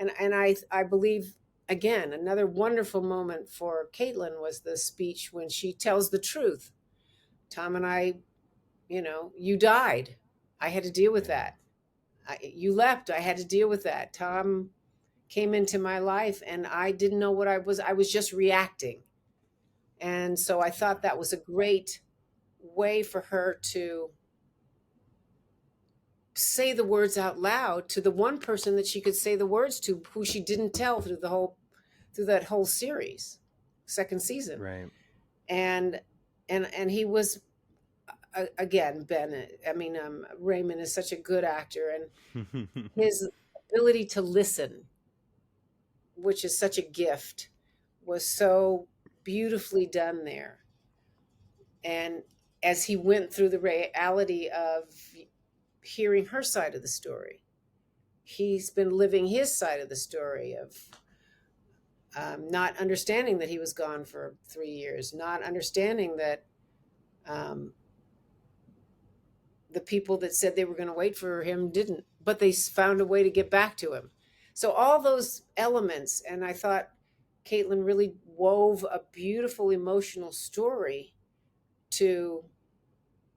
And I believe, again, another wonderful moment for Caitlin was the speech when she tells the truth. Tom and I, you died. I had to deal with Yeah. that. You left. I had to deal with that. Tom came into my life and I didn't know what I was. I was just reacting. And so I Yeah. thought that was a great way for her to say the words out loud to the one person that she could say the words to, who she didn't tell through that whole series, second season. Right. And and he was, again, Ben, I mean, Raymond is such a good actor, and his ability to listen, which is such a gift, was so beautifully done there. And as he went through the reality of hearing her side of the story, he's been living his side of the story of not understanding that he was gone for 3 years, not understanding that um, the people that said they were going to wait for him didn't, but they found a way to get back to him. So all those elements, and I thought Caitlin really wove a beautiful emotional story to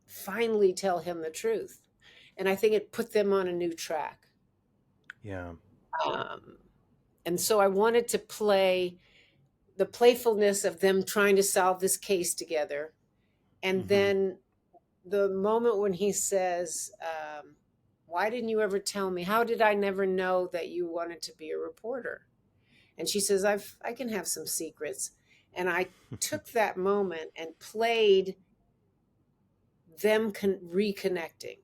finally tell him the truth. And I think it put them on a new track. Yeah. Um, and so I wanted to play the playfulness of them trying to solve this case together. And Hmm. then the moment when he says, why didn't you ever tell me? How did I never know that you wanted to be a reporter? And she says, I can have some secrets. And I took that moment and played them reconnecting.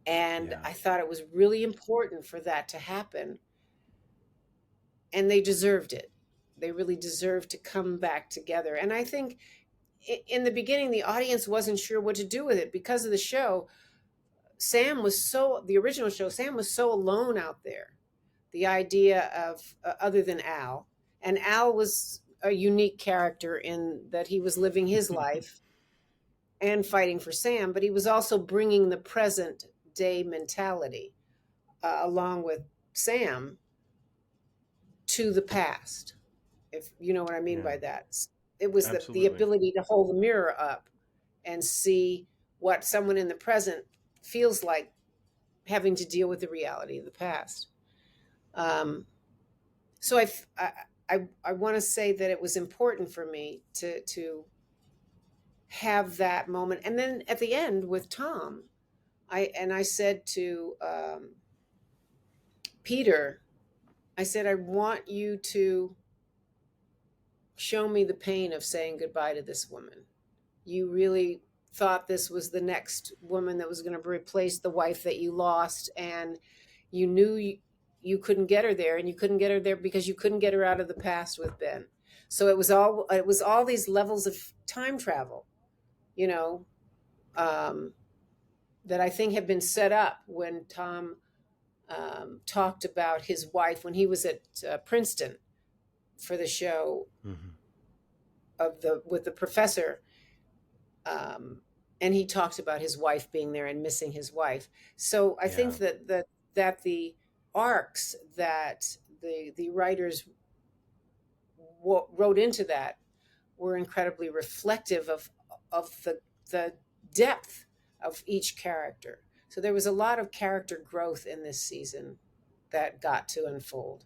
And Yeah. I thought it was really important for that to happen. And they deserved it. They really deserved to come back together. And I think in the beginning, the audience wasn't sure what to do with it because of the show. The original show, Sam was so alone out there. The idea of, other than Al, and Al was a unique character in that he was living his life and fighting for Sam, but he was also bringing the present day mentality, along with Sam, to the past, if you know what I mean Yeah. by that. It was the Absolutely. ability to hold the mirror up and see what someone in the present feels like having to deal with the reality of the past. Um, so I want to say that it was important for me to have that moment, and then at the end with Tom, I said to Peter, I said, I want you to show me the pain of saying goodbye to this woman. You really thought this was the next woman that was going to replace the wife that you lost, and you knew you couldn't get her there, and you couldn't get her there because you couldn't get her out of the past with Ben. So it was all these levels of time travel, you know, um, that I think have been set up when Tom talked about his wife when he was at Princeton for the show Hmm. of the with the professor, um, and he talked about his wife being there and missing his wife. So I think Yeah. that the arcs that the writers wrote into that were incredibly reflective of the depth of each character. So there was a lot of character growth in this season that got to unfold.